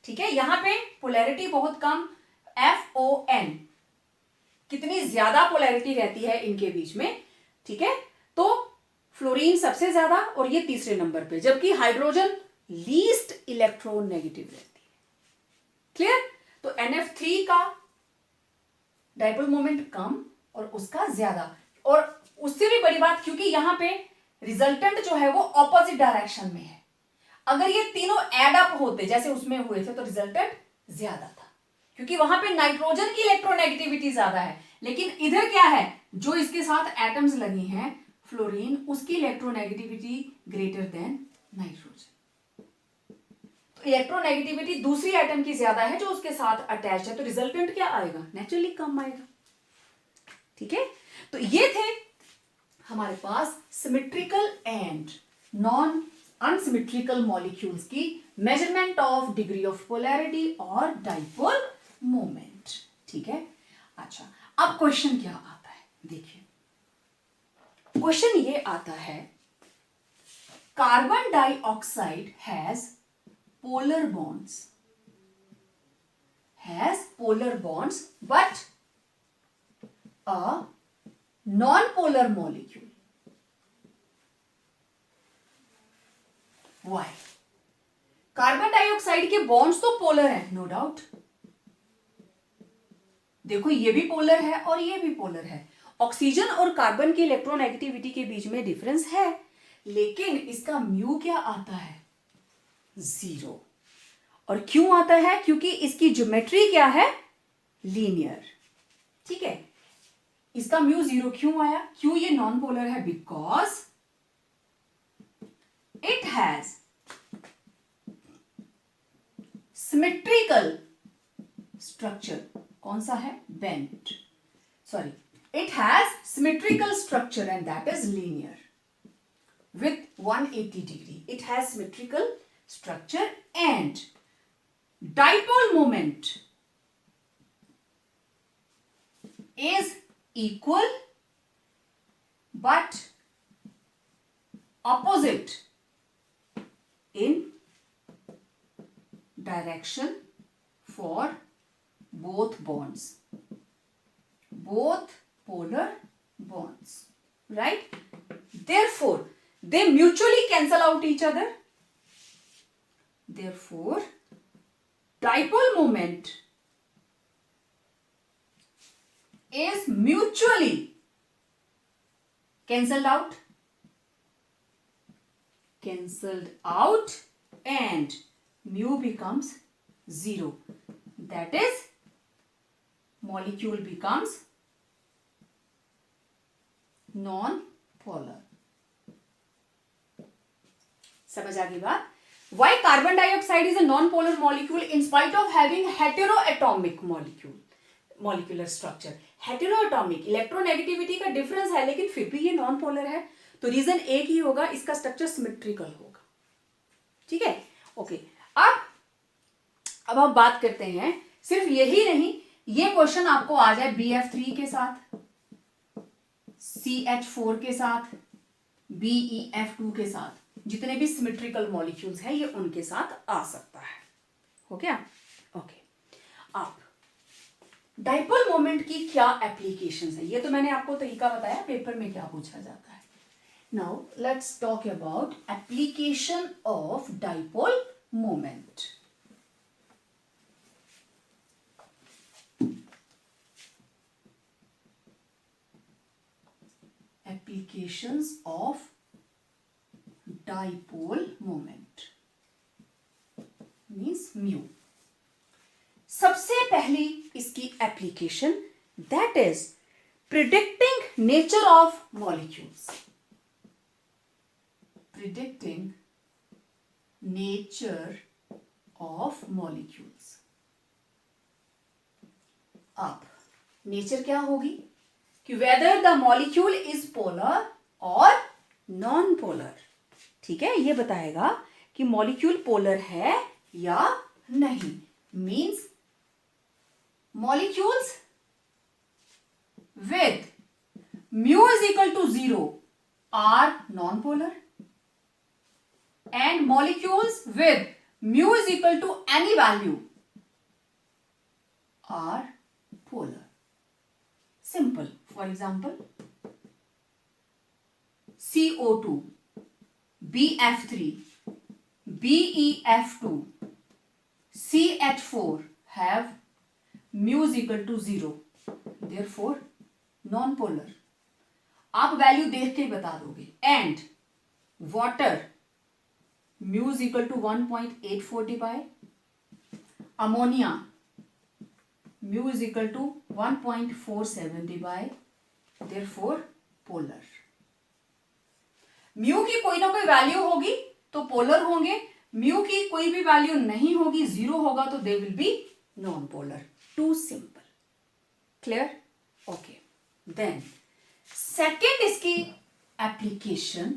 ठीक है, यहां पे पोलैरिटी बहुत कम, FON, कितनी ज्यादा पोलैरिटी रहती है इनके बीच में। ठीक है, तो फ्लोरीन सबसे ज्यादा और ये तीसरे नंबर पे, जबकि हाइड्रोजन लीस्ट इलेक्ट्रोनेगेटिव रहती है। क्लियर? तो NF3 का डाइपोल मोमेंट कम और उसका ज्यादा, और उससे भी बड़ी बात, क्योंकि यहां पे रिजल्टेंट जो है वो ऑपोजिट डायरेक्शन में है, अगर ये तीनों एड अप होते जैसे उसमें हुए थे तो रिजल्टेंट ज्यादा था, क्योंकि वहां पे नाइट्रोजन की इलेक्ट्रोनेगेटिविटी ज्यादा है, लेकिन इधर क्या है, जो इसके साथ एटम्स लगी हैं फ्लोरीन, उसकी इलेक्ट्रोनेगेटिविटी ग्रेटर देन नाइट्रोजन, तो इलेक्ट्रोनेगेटिविटी दूसरी एटम की ज्यादा है जो उसके साथ अटैच है, तो रिजल्टेंट क्या आएगा, नेचुरली कम आएगा। ठीक है, तो ये थे हमारे पास symmetrical and non unsymmetrical molecules की measurement of degree of polarity और डाइपोल मोमेंट। ठीक है, अच्छा, अब क्वेश्चन क्या आता है, देखिए क्वेश्चन ये आता है, carbon dioxide has polar bonds but a non-polar molecule why? Carbon dioxide के बॉन्ड्स तो पोलर है, नो डाउट। देखो ये भी पोलर है और ये भी पोलर है। ऑक्सीजन और कार्बन की इलेक्ट्रोनेगेटिविटी के बीच में डिफरेंस है, लेकिन इसका म्यू क्या आता है? 0। और क्यों आता है? क्योंकि इसकी ज्योमेट्री क्या है? लीनियर। ठीक है, इसका म्यू 0 क्यों आया? क्यों ये नॉन पोलर है? Because it has symmetrical structure. कौन सा है? Bent. Sorry, it has symmetrical structure and that is linear with 180 degree. It has symmetrical structure and dipole moment is equal but opposite in direction for both bonds, both polar bonds, right? Therefore they mutually cancel out each other. Therefore dipole moment is mutually cancelled out, and mu becomes 0. That is, molecule becomes non-polar. समझ आ गई बात? Why carbon dioxide is a non-polar molecule in spite of having heteroatomic molecular structure? Heteroatomic, electronegativity का डिफरेंस है, लेकिन फिर भी ये नॉन पोलर है, तो रीजन एक ही होगा, इसका स्ट्रक्चर सिमेट्रिकल होगा। ठीक है, ओके। अब हम बात करते हैं, सिर्फ यही नहीं, ये क्वेश्चन आपको आ जाए BF3 के साथ, CH4 के साथ, BeF2 के साथ, जितने भी सिमेट्रिकल मॉलिक्यूल्स हैं ये उनके साथ आ सकता है। हो गया? ओके। अब डाइपोल मोमेंट की क्या एप्लीकेशंस है, ये तो मैंने आपको तरीका बताया, पेपर में क्या पूछा जाता है। Now let's talk about application of dipole moment. Applications of dipole moment means mu. सबसे पहली इसकी application, that is predicting nature of molecules. Predicting nature of molecules. अब नेचर क्या होगी कि whether the molecule is polar or non-polar. ठीक है, ये बताएगा कि मॉलिक्यूल पोलर है या नहीं। Means molecules with mu is equal to 0 are non-polar, and molecules with mu is equal to any value are polar. Simple. For example, CO2, BF3, BeF2, CH4 have mu is equal to 0. Therefore, non-polar. आप वैल्यू देख के बता दोगे। And water mu is equal to 1.840 by, ammonia mu is equal to 1.470 by, therefore polar. mu की कोई ना कोई वैल्यू होगी तो पोलर होंगे, mu की कोई भी वैल्यू नहीं होगी, 0 होगा तो they will be non polar. Too simple. Clear? Okay. Then second इसकी एप्लीकेशन,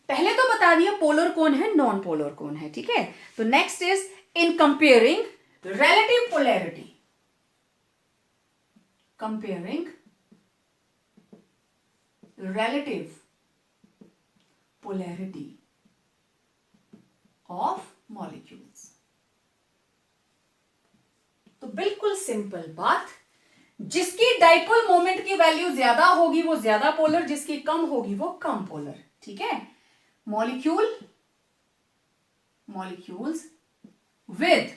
पहले तो बता दिया पोलर कौन है, नॉन पोलर कौन है। ठीक है, तो next is in comparing relative polarity. Comparing relative polarity of molecules. तो बिल्कुल सिंपल बात, जिसकी डाइपोल मोमेंट की वैल्यू ज्यादा होगी वो ज्यादा पोलर, जिसकी कम होगी वो कम पोलर। ठीक है, molecules with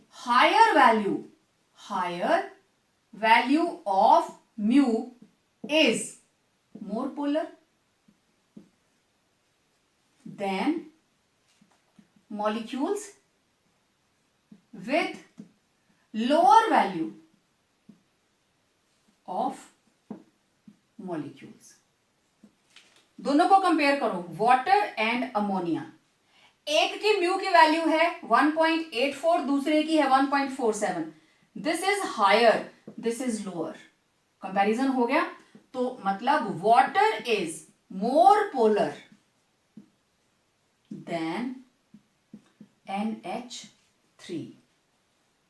higher value of mu is more polar than molecules with lower value of molecules. दोनों को कंपेयर करो, वाटर एंड अमोनिया. एक की म्यू की वैल्यू है 1.84, दूसरे की है 1.47. This is higher, this is lower. Comparison हो गया. तो मतलब water is more polar than NH3.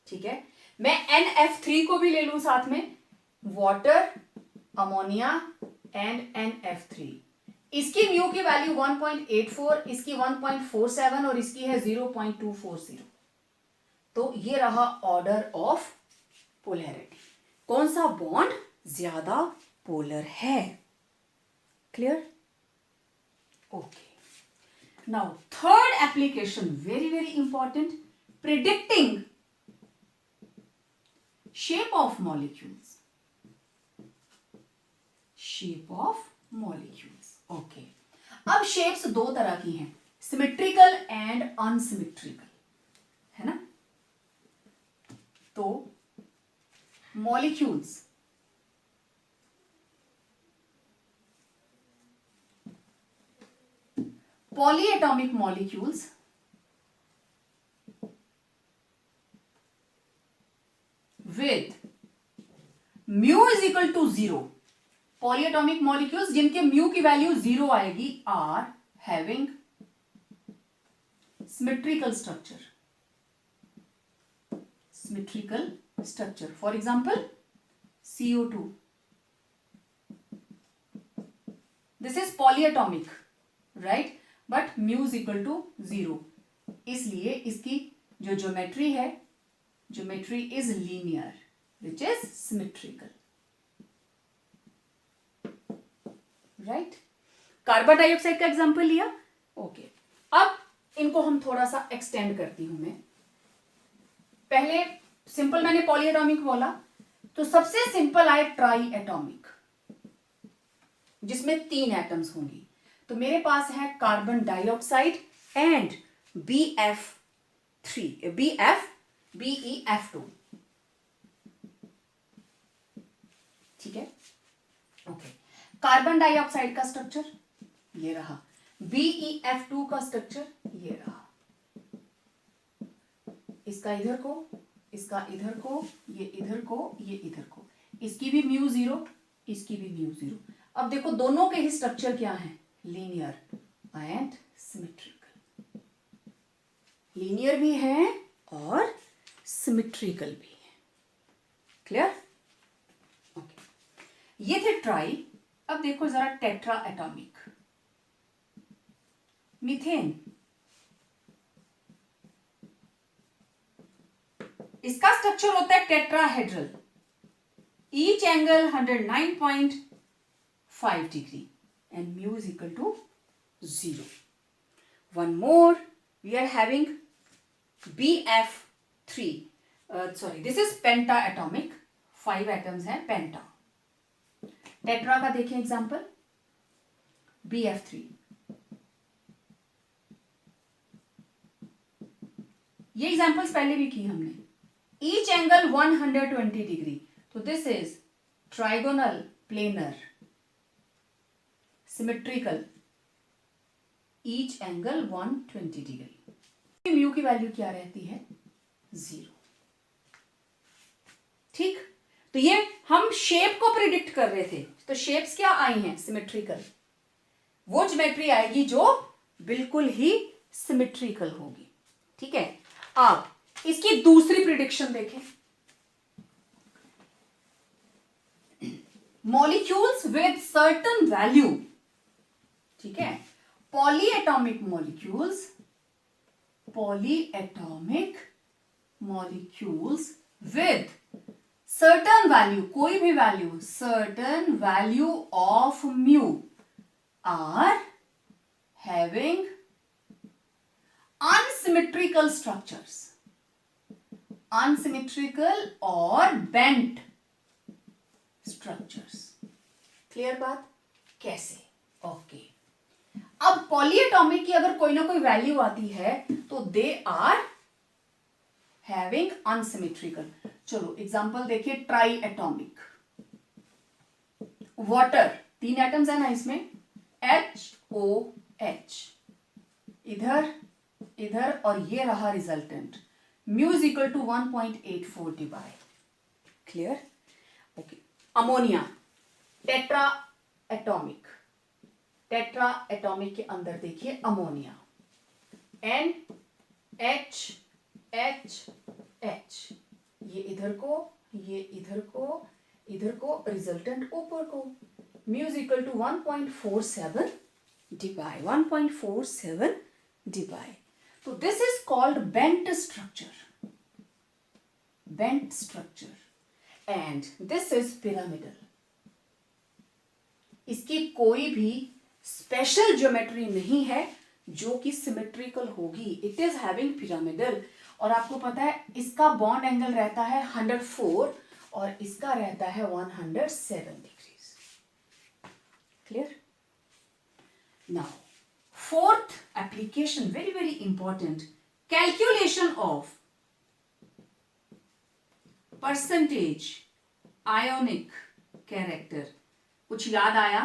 ठीक है, मैं NF3 को भी ले लूं साथ में, वाटर, अमोनिया एंड NF3. इसकी म्यू की वैल्यू 1.84, इसकी 1.47 और इसकी है 0.240. तो ये रहा ऑर्डर ऑफ पोलैरिटी. कौन सा बॉन्ड ज्यादा पोलर है? Clear? Okay. Now third application, very very important, predicting shape of molecules. Shape of molecules. Okay. अब शेप्स दो तरह की हैं, सिमेट्रिकल एंड अनसिमेट्रिकल, है ना? तो molecules polyatomic molecules with mu is equal to 0, polyatomic molecules जिनके म्यू की वैल्यू 0 आएगी, are having symmetrical structure. Symmetrical structure, for example CO2. This is polyatomic, right, but mu is equal to 0. इसलिए इसकी जो ज्योमेट्री है, geometry is linear which is symmetrical. Right. Carbon dioxide का एग्जांपल लिया. ओके. अब इनको हम थोड़ा सा एक्सटेंड करती हूं मैं. पहले सिंपल मैंने पॉलीएटॉमिक बोला, तो सबसे सिंपल आए ट्राई एटॉमिक, जिसमें 3 एटम्स होंगी. तो मेरे पास है कार्बन डाइऑक्साइड एंड BeF2. ठीक है. ओके. कार्बन डाइऑक्साइड का स्ट्रक्चर ये रहा, BeF2 का स्ट्रक्चर ये रहा. इसका इधर को, इसका इधर को, ये इधर को, ये इधर को. इसकी भी म्यू 0, इसकी भी म्यू 0. अब देखो दोनों के ही स्ट्रक्चर क्या है, लीनियर एंड सिमेट्रिकल. लीनियर भी है और सिमेट्रिकल भी है. क्लियर? ओके. ये थे ट्राई. अब देखो जरा टेट्रा एटॉमिक. मीथेन, इसका स्ट्रक्चर होता है tetrahedral. Each angle 109.5 degree and mu is equal to 0. One more, we are having BF3. Sorry, this is pentaatomic. 5 atoms हैं penta. टेट्रा का देखें एग्जांपल, BF3. ये एग्जांपल्स पहले भी की हमने. Each angle 120 degree. तो this is trigonal, planar, symmetrical, each angle 120 degree. Mu की वैल्यू क्या रहती है, 0. ठीक. तो ये हम शेप को प्रिडिक्ट कर रहे थे. तो शेप्स क्या आई हैं, सिमेट्रिकल. वो ज्योमेट्री आएगी जो बिल्कुल ही सिमेट्रिकल होगी. ठीक है. अब इसकी दूसरी प्रिडिक्शन देखें. Molecules with certain value. ठीक है. Polyatomic molecules with certain value, कोई भी value, certain value of mu are having unsymmetrical structures, unsymmetrical or bent structures. Clear बात? कैसे? ओके अब पॉलीएटॉमिक की अगर कोई ना कोई वैल्यू आती है तो दे आर हैविंग अनसिमेट्रिकल. चलो एग्जांपल देखिए, ट्राई एटॉमिक. वाटर, 3 एटम्स है ना इसमें, HOH, इधर इधर और ये रहा resultant. Mu is equal to 1.84 debye. Clear? Okay. Ammonia, tetra atomic. Tetra atomic के अंदर देखिए अमोनिया, NHHH, ये इधर को, ये इधर को, इधर को, रिजल्टेंट ऊपर को. Mu is equal to 1.47 debye, 1.47 debye. तो this is called bent structure, bent structure, and this is pyramidal. इसकी कोई भी स्पेशल ज्योमेट्री नहीं है जो कि सिमेट्रिकल होगी. It is having pyramidal. और आपको पता है इसका बॉन्ड एंगल रहता है 104 और इसका रहता है 107 degrees. Clear? Now fourth application, very very important, calculation of percentage ionic character. कुछ याद आया?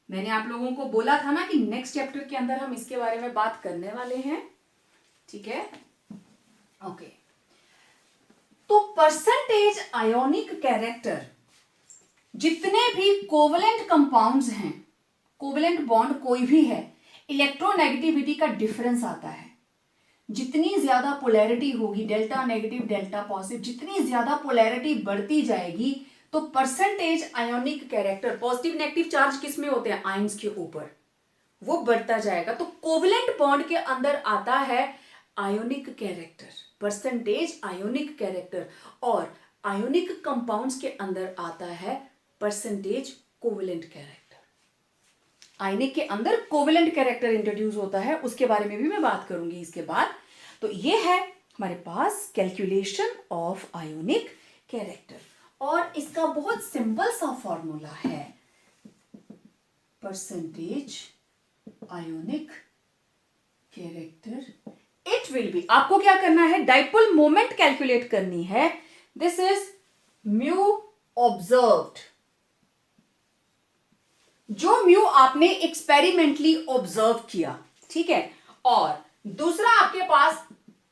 मैंने आप लोगों को बोला था ना कि नेक्स्ट चैप्टर के अंदर हम इसके बारे में बात करने वाले हैं. ठीक है? ओके. तो परसेंटेज आयोनिक कैरेक्टर, जितने भी कोवलेंट कंपाउंड्स हैं, कोवलेंट बॉन्ड कोई भी है, इलेक्ट्रोनेगेटिविटी का डिफरेंस आता है. जितनी ज्यादा पोलैरिटी होगी, डेल्टा नेगेटिव डेल्टा पॉजिटिव, जितनी ज्यादा पोलैरिटी बढ़ती जाएगी तो percentage ionic character, positive negative charge किस में होते हैं? आयंस के ऊपर, वो बढ़ता जाएगा. तो कोवलेंट बॉन्ड के अंदर आता है ionic character, percentage ionic character, और आयोनिक कंपाउंड्स के अंदर आता है परसेंटेज कोवलेंट कैरेक्टर. आयनिक के अंदर कोवलेंट कैरेक्टर इंट्रोड्यूस होता है, उसके बारे में भी मैं बात करूंगी इसके बाद. तो ये है हमारे पास कैलकुलेशन ऑफ आयोनिक कैरेक्टर, और इसका बहुत सिंपल सा फॉर्मूला है, percentage ionic character. It will B, आपको क्या करना है? डाइपोल मोमेंट कैलकुलेट करनी है. दिस इज म्यू ऑब्जर्व्ड, जो म्यू आपने एक्सपेरिमेंटली ऑब्जर्व किया. ठीक है? और दूसरा आपके पास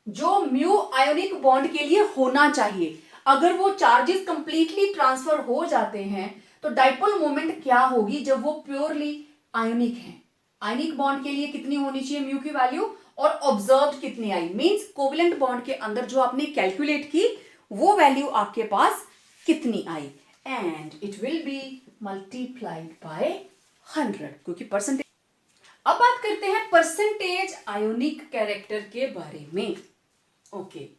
जो म्यू आयोनिक बॉन्ड के लिए होना चाहिए, अगर वो चार्जेस कंप्लीटली ट्रांसफर हो जाते हैं तो डाइपोल मोमेंट क्या होगी जब वो प्योरली आयोनिक है. आयोनिक बॉन्ड के लिए कितनी होनी चाहिए म्यू की वैल्यू, और ऑब्जर्व्ड कितनी आई, मींस कोवलेंट बॉन्ड के अंदर जो आपने कैलकुलेट की वो वैल्यू आपके पास कितनी आई. And it will be multiplied by 100, क्योंकि परसेंटेज. अब बात करते हैं परसेंटेज आयोनिक कैरेक्टर के बारे में. ओके.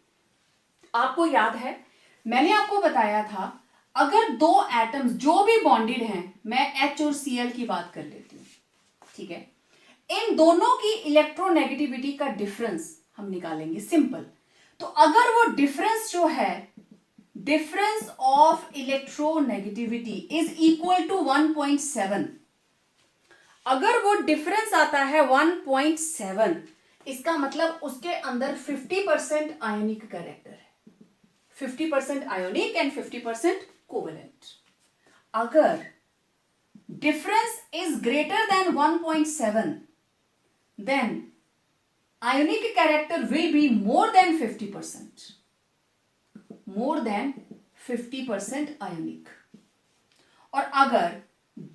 आपको याद है मैंने आपको बताया था, अगर दो एटम्स जो भी बॉन्डेड हैं, मैं H और Cl की बात कर लेती हूं. ठीक है? इन दोनों की इलेक्ट्रोनेगेटिविटी का डिफरेंस हम निकालेंगे. सिंपल. तो अगर वो डिफरेंस जो है, difference of electronegativity is equal to 1.7, अगर वो डिफरेंस आता है 1.7, इसका मतलब उसके अंदर 50% आयोनिक कैरेक्टर है, 50% आयोनिक एंड 50% कोवलेंट. अगर difference is greater then 1.7, then ionic character will be more than 50%, more than 50% ionic. और अगर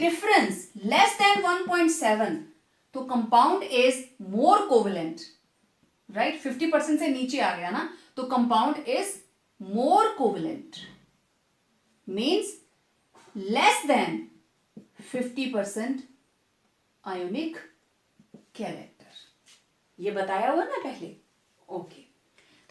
difference less than 1.7, तो compound is more covalent, right? 50% से नीचे आ गया ना, तो compound is more covalent, means less than 50% ionic character. ये बताया हुआ ना पहले. ओके.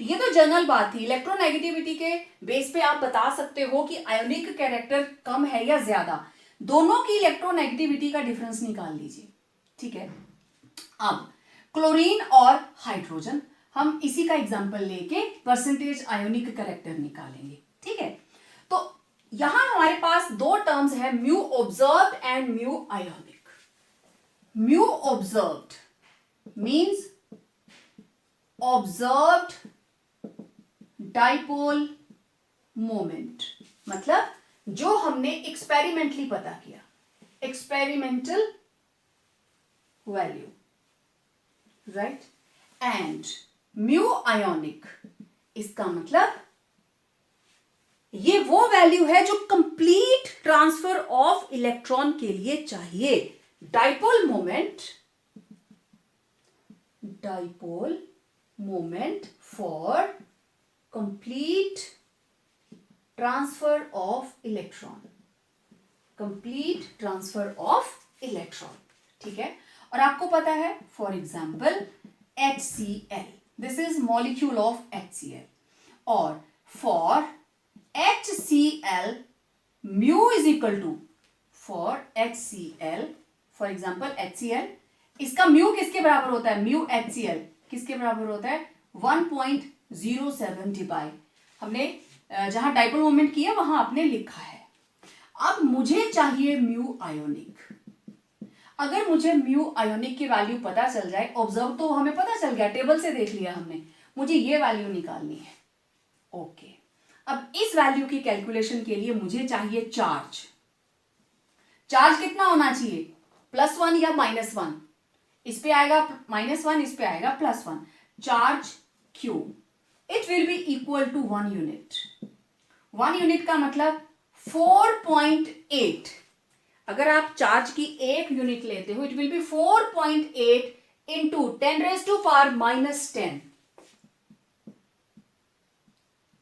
तो ये तो जनरल बात थी. इलेक्ट्रोनेगेटिविटी के बेस पे आप बता सकते हो कि आयोनिक कैरेक्टर कम है या ज्यादा. दोनों की इलेक्ट्रोनेगेटिविटी का डिफरेंस निकाल लीजिए. ठीक है? अब क्लोरीन और हाइड्रोजन, हम इसी का एग्जांपल लेके परसेंटेज आयोनिक कैरेक्टर निकालेंगे, ठीक है। तो यहां हमारे पास दो टर्म्स है, mu observed and mu ionic. Mu observed means observed dipole moment, मतलब जो हमने एक्सपेरिमेंटली पता किया, experimental value, right. And mu ionic, इसका मतलब ये वो वैल्यू है जो कंप्लीट ट्रांसफर ऑफ इलेक्ट्रॉन के लिए चाहिए। Dipole moment for complete transfer of electron, ठीक है। और आपको पता है, for example HCl, this is molecule of HCl, और for HCl mu is equal to, for HCl, for example HCl, इसका म्यू किसके बराबर होता है, म्यू HCl किसके बराबर होता है, 1.07 डिवाइड, हमने जहां डाइपोल मोमेंट किया वहां आपने लिखा है। अब मुझे चाहिए म्यू आयोनिक। अगर मुझे म्यू आयोनिक की वैल्यू पता चल जाए, ऑब्जर्व तो हमें पता चल गया, टेबल से देख लिया हमने, मुझे ये वैल्यू निकालनी है, ओके। अब इस वैल्यू की कैलकुलेशन के लिए मुझे चाहिए चार्ज। चार्ज कितना होना चाहिए, +1 या -1, इस पे आएगा -1, इस पे आएगा +1। Charge Q, it will be equal to 1 unit. 1 unit का मतलब 4.8। अगर आप चार्ज की 1 यूनिट लेते हो, it will B 4.8 into 10⁻⁻10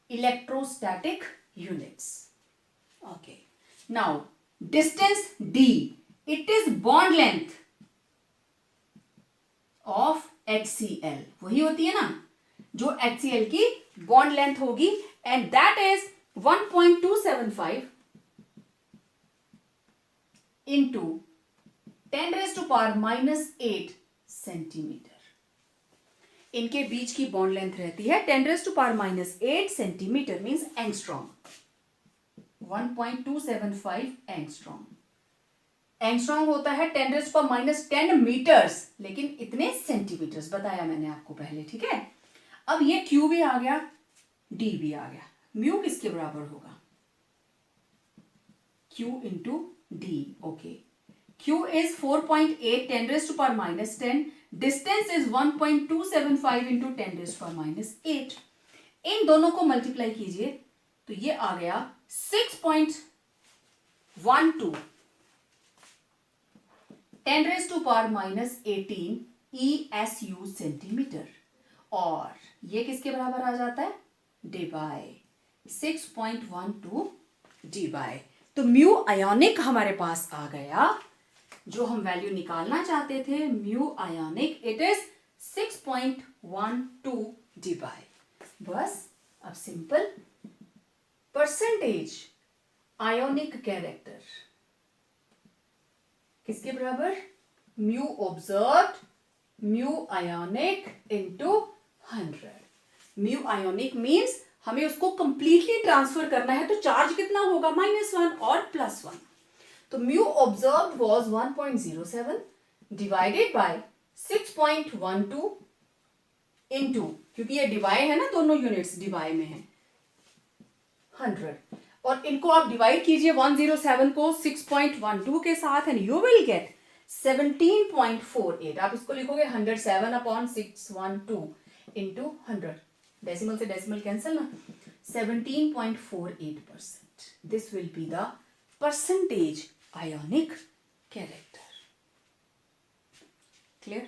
electrostatic units, okay. Now distance D, it is bond length of HCl, वही होती है ना जो HCl की बॉन्ड लेंथ होगी, and that is 1.275 into 10⁻⁻8 centimetre. इनके बीच की बॉन्ड लेंथ रहती है 10⁻⁻8 centimetre, means angstrom, 1.275 angstrom. Angstrom होता है 10⁻10 मीटर्स, लेकिन इतने सेंटीमीटर्स बताया मैंने आपको पहले, ठीक है। अब ये Q भी आ गया, D भी आ गया, म्यू किसके बराबर होगा, Q into D, okay. Q is 4.8 10⁻10, distance is 1.275 into 10⁻8। इन दोनों को मल्टीप्लाई कीजिए तो ये आ गया 6.12 10⁻18 ESU सेंटीमीटर, और ये किसके बराबर आ जाता है, डिवाई 6.12 डिवाई। तो म्यू आयोनिक हमारे पास आ गया, जो हम वैल्यू निकालना चाहते थे, mu ionic, it is 6.12 Dibai. बस अब सिंपल परसेंटेज आयोनिक कैरेक्टर किसके बराबर, mu observed mu ionic into 100। Mu ionic means हमें उसको कंप्लीटली ट्रांसफर करना है, तो चार्ज कितना होगा, -1 और +1। तो mu observed was 1.07 divided by 6.12 into, क्योंकि ये डिवाई है ना, दोनों यूनिट्स डिवाई में है, 100, और इनको आप डिवाइड कीजिए 107 को 6.12 के साथ, एंड यू विल गेट 17.48। आप इसको लिखोगे 107/612 इंटू 100, डेसिमल से डेसिमल कैंसिल ना, 17.48%। This will be the percentage ionic character. Clear?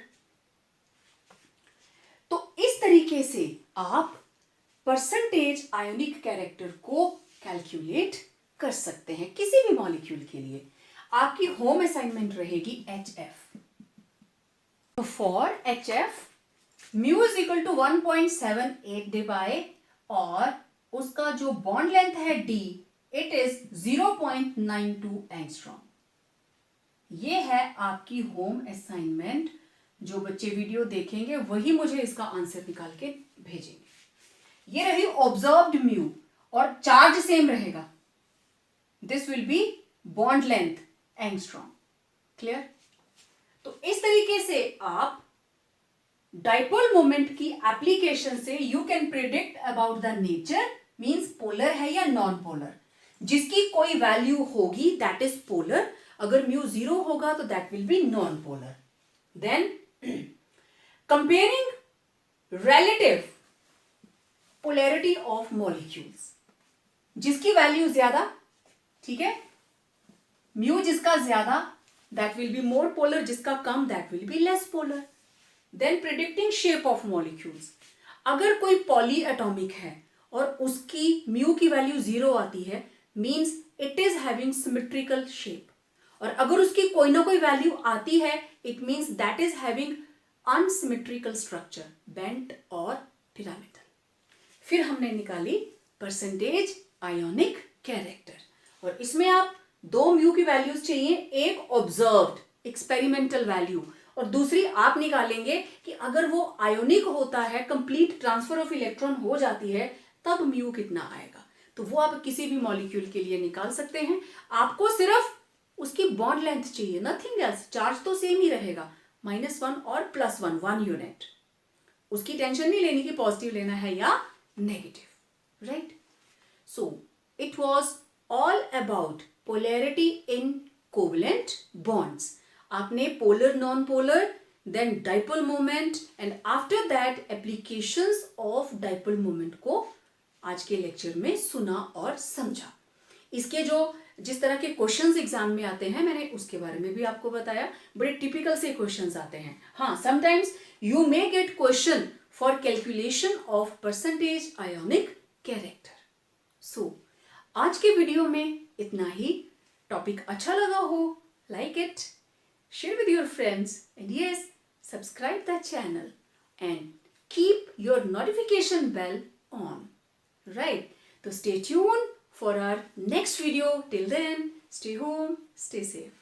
तो इस तरीके से आप परसेंटेज आयोनिक कैरेक्टर को कैलकुलेट कर सकते हैं किसी भी मॉलिक्यूल के लिए। आपकी होम असाइनमेंट रहेगी HF। तो for HF mu is equal to 1.78 debye, और उसका जो बॉन्ड लेंथ है D, इट इज 0.92 एंगस्ट्रॉम। ये है आपकी होम असाइनमेंट जो बच्चे वीडियो देखेंगे वही मुझे इसका आंसर निकाल के भेजेंगे। ये रही ऑब्जर्व्ड म्यू और चार्ज सेम रहेगा। This will be bond length angstrom. Clear? तो इस तरीके से आप डाइपोल मोमेंट की एप्लीकेशन से you can predict about the nature, means polar है या नॉन पोलर। जिसकी कोई वैल्यू होगी दैट इज पोलर, अगर म्यू 0 होगा तो that will be non polar. Then comparing relative polarity of molecules, जिसकी वैल्यू ज्यादा, ठीक है, म्यू जिसका ज्यादा that will be more polar, जिसका कम that will be less polar. Then predicting shape of molecules, अगर कोई पॉली एटॉमिक है और उसकी म्यू की वैल्यू 0 आती है means it is having symmetrical shape, और अगर उसकी कोई ना कोई वैल्यू आती है it means that is having unsymmetrical structure, bent और पिरामिडल। फिर हमने निकाली परसेंटेज आयोनिक कैरेक्टर, और इसमें आप दो म्यू की वैल्यूज चाहिए, एक ऑब्जर्व्ड एक्सपेरिमेंटल वैल्यू और दूसरी आप निकालेंगे कि अगर वो आयोनिक होता है, कंप्लीट ट्रांसफर ऑफ इलेक्ट्रॉन हो जाती है, तब म्यू कितना आएगा। तो वो आप किसी भी मॉलिक्यूल के लिए निकाल सकते हैं। आपको सिर्फ उसकी बॉन्ड लेंथ चाहिए, नथिंग एल्स। चार्ज तो सेम ही रहेगा, -1 और +1, 1 यूनिट। उसकी टेंशन नहीं लेनी कि पॉजिटिव लेना है या negative, right? So it was all about polarity in covalent bonds. आपने polar, non polar, then dipole moment and after that applications of dipole moment को आज के लेक्चर में सुना और समझा। इसके जो जिस तरह के क्वेश्चंस एग्जाम में आते हैं मैंने उसके बारे में भी आपको बताया। बड़े टिपिकल से क्वेश्चंस आते हैं। हाँ, sometimes you may get question for calculation of percentage ionic character. So आज के वीडियो में इतना ही। टॉपिक अच्छा लगा हो, like it, share with your friends, and yes, subscribe the channel and keep your notification bell on, right? So stay tuned for our next video. Till then, stay home, stay safe.